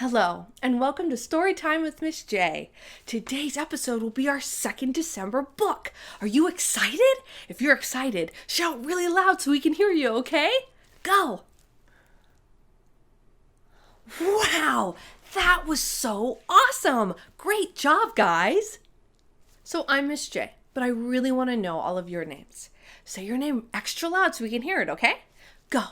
Hello, and welcome to Storytime with Miss J. Today's episode will be our second December book. Are you excited? If you're excited, shout really loud so we can hear you, okay? Go! Wow, that was so awesome! Great job, guys! So I'm Miss J, but I really want to know all of your names. Say your name extra loud so we can hear it, okay? Go!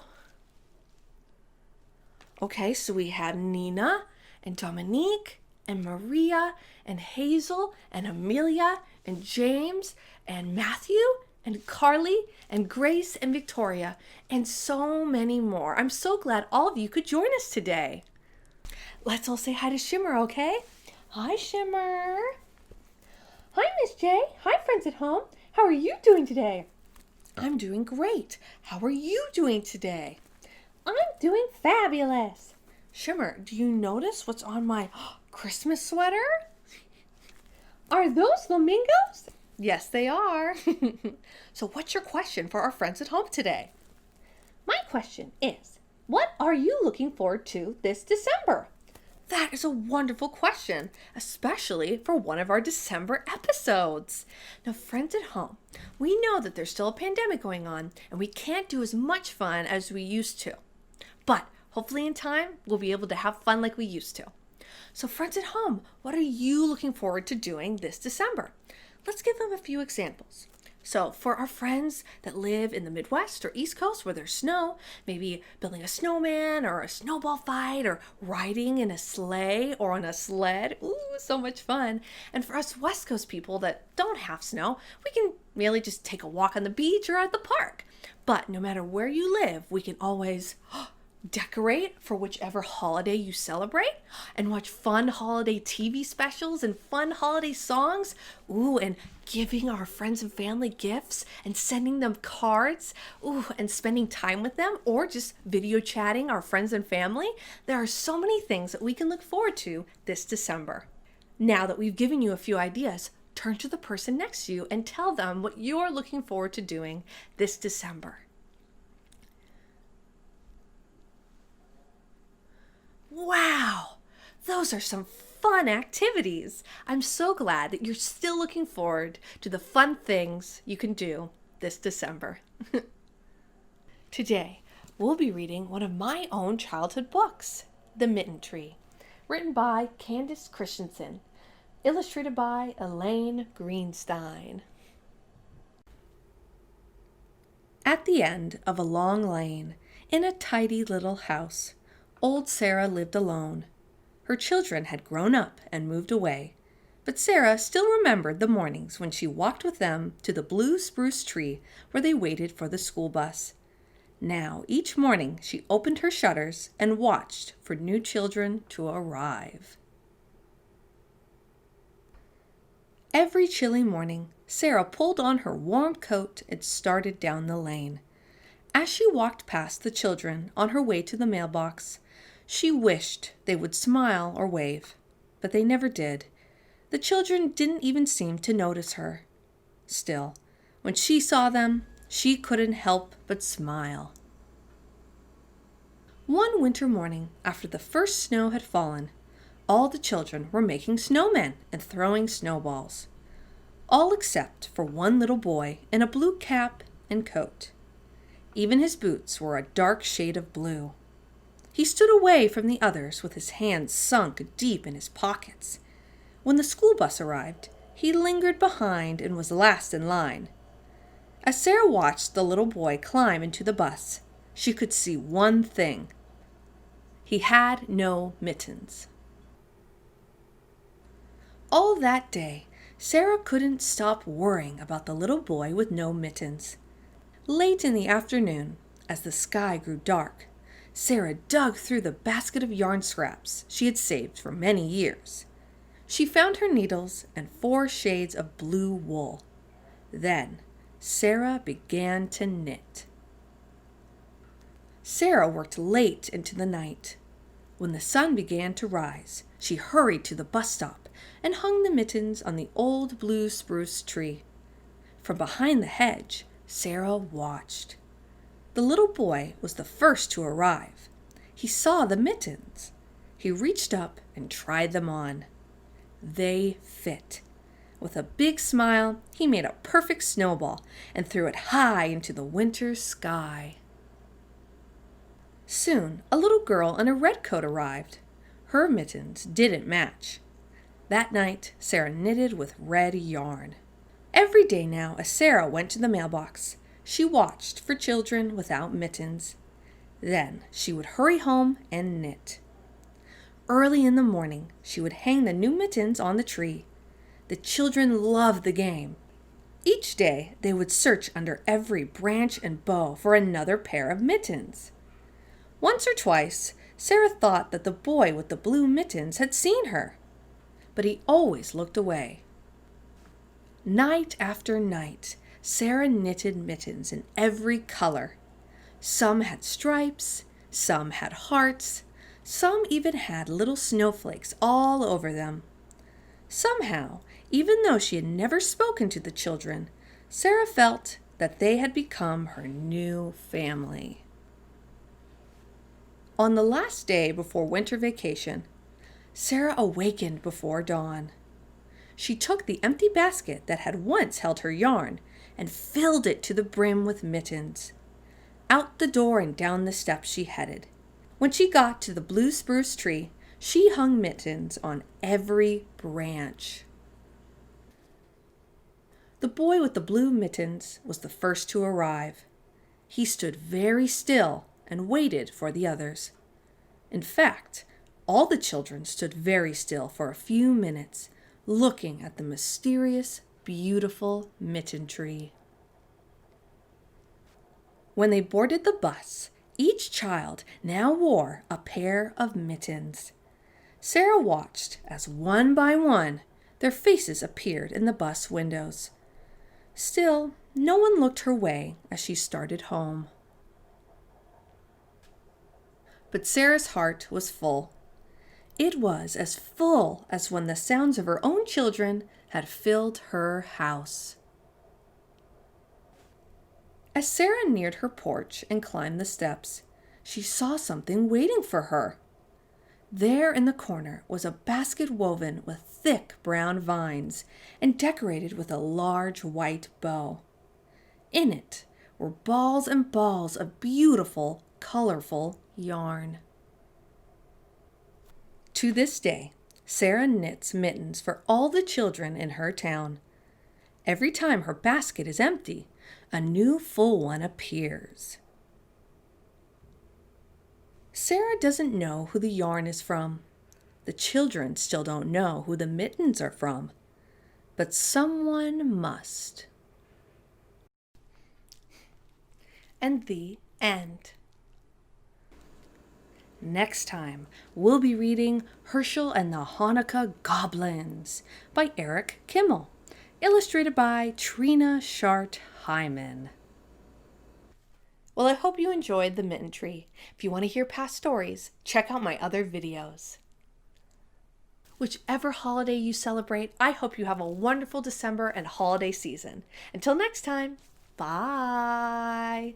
Okay, so we had Nina and Dominique and Maria and Hazel and Amelia and James and Matthew and Carly and Grace and Victoria and so many more. I'm so glad all of you could join us today. Let's all say hi to Shimmer, okay? Hi, Shimmer. Hi, Miss J. Hi, friends at home. How are you doing today? I'm doing great. How are you doing today? I'm doing fabulous. Shimmer, do you notice what's on my Christmas sweater? Are those flamingos? Yes, they are. So what's your question for our friends at home today? My question is, what are you looking forward to this December? That is a wonderful question, especially for one of our December episodes. Now, friends at home, we know that there's still a pandemic going on and we can't do as much fun as we used to. But hopefully in time, we'll be able to have fun like we used to. So friends at home, what are you looking forward to doing this December? Let's give them a few examples. So for our friends that live in the Midwest or East Coast where there's snow, maybe building a snowman or a snowball fight or riding in a sleigh or on a sled. Ooh, so much fun. And for us West Coast people that don't have snow, we can really just take a walk on the beach or at the park. But no matter where you live, we can always decorate for whichever holiday you celebrate and watch fun holiday TV specials and fun holiday songs. Ooh, and giving our friends and family gifts and sending them cards. Ooh, and spending time with them or just video chatting our friends and family. There are so many things that we can look forward to this December. Now that we've given you a few ideas, turn to the person next to you and tell them what you're looking forward to doing this December. Wow, those are some fun activities. I'm so glad that you're still looking forward to the fun things you can do this December. Today, we'll be reading one of my own childhood books, The Mitten Tree, written by Candace Christiansen, illustrated by Elaine Greenstein. At the end of a long lane, in a tidy little house, old Sarah lived alone. Her children had grown up and moved away, but Sarah still remembered the mornings when she walked with them to the blue spruce tree where they waited for the school bus. Now, each morning she opened her shutters and watched for new children to arrive. Every chilly morning, Sarah pulled on her warm coat and started down the lane. As she walked past the children on her way to the mailbox, she wished they would smile or wave, but they never did. The children didn't even seem to notice her. Still, when she saw them, she couldn't help but smile. One winter morning, after the first snow had fallen, all the children were making snowmen and throwing snowballs. All except for one little boy in a blue cap and coat. Even his boots were a dark shade of blue. He stood away from the others with his hands sunk deep in his pockets. When the school bus arrived, he lingered behind and was last in line. As Sarah watched the little boy climb into the bus, she could see one thing. He had no mittens. All that day, Sarah couldn't stop worrying about the little boy with no mittens. Late in the afternoon, as the sky grew dark, Sarah dug through the basket of yarn scraps she had saved for many years. She found her needles and 4 shades of blue wool. Then, Sarah began to knit. Sarah worked late into the night. When the sun began to rise, she hurried to the bus stop and hung the mittens on the old blue spruce tree. From behind the hedge, Sarah watched. The little boy was the first to arrive. He saw the mittens. He reached up and tried them on. They fit. With a big smile, he made a perfect snowball and threw it high into the winter sky. Soon, a little girl in a red coat arrived. Her mittens didn't match. That night, Sarah knitted with red yarn. Every day now, as Sarah went to the mailbox, she watched for children without mittens. Then she would hurry home and knit. Early in the morning, she would hang the new mittens on the tree. The children loved the game. Each day, they would search under every branch and bough for another pair of mittens. Once or twice, Sarah thought that the boy with the blue mittens had seen her, but he always looked away. Night after night, Sarah knitted mittens in every color. Some had stripes, some had hearts, some even had little snowflakes all over them. Somehow, even though she had never spoken to the children, Sarah felt that they had become her new family. On the last day before winter vacation, Sarah awakened before dawn. She took the empty basket that had once held her yarn and filled it to the brim with mittens. Out the door and down the steps she headed. When she got to the blue spruce tree, she hung mittens on every branch. The boy with the blue mittens was the first to arrive. He stood very still and waited for the others. In fact, all the children stood very still for a few minutes, looking at the mysterious, beautiful Mitten Tree. When they boarded the bus, each child now wore a pair of mittens. Sarah watched as one by one their faces appeared in the bus windows. Still, no one looked her way as she started home. But Sarah's heart was full. It was as full as when the sounds of her own children had filled her house. As Sarah neared her porch and climbed the steps, she saw something waiting for her. There in the corner was a basket woven with thick brown vines and decorated with a large white bow. In it were balls and balls of beautiful, colorful yarn. To this day, Sarah knits mittens for all the children in her town. Every time her basket is empty, a new full one appears. Sarah doesn't know who the yarn is from. The children still don't know who the mittens are from. But someone must. And the end. Next time, we'll be reading Herschel and the Hanukkah Goblins by Eric Kimmel, illustrated by Trina Shart Hyman. Well, I hope you enjoyed the Mitten Tree. If you want to hear past stories, check out my other videos. Whichever holiday you celebrate, I hope you have a wonderful December and holiday season. Until next time, bye!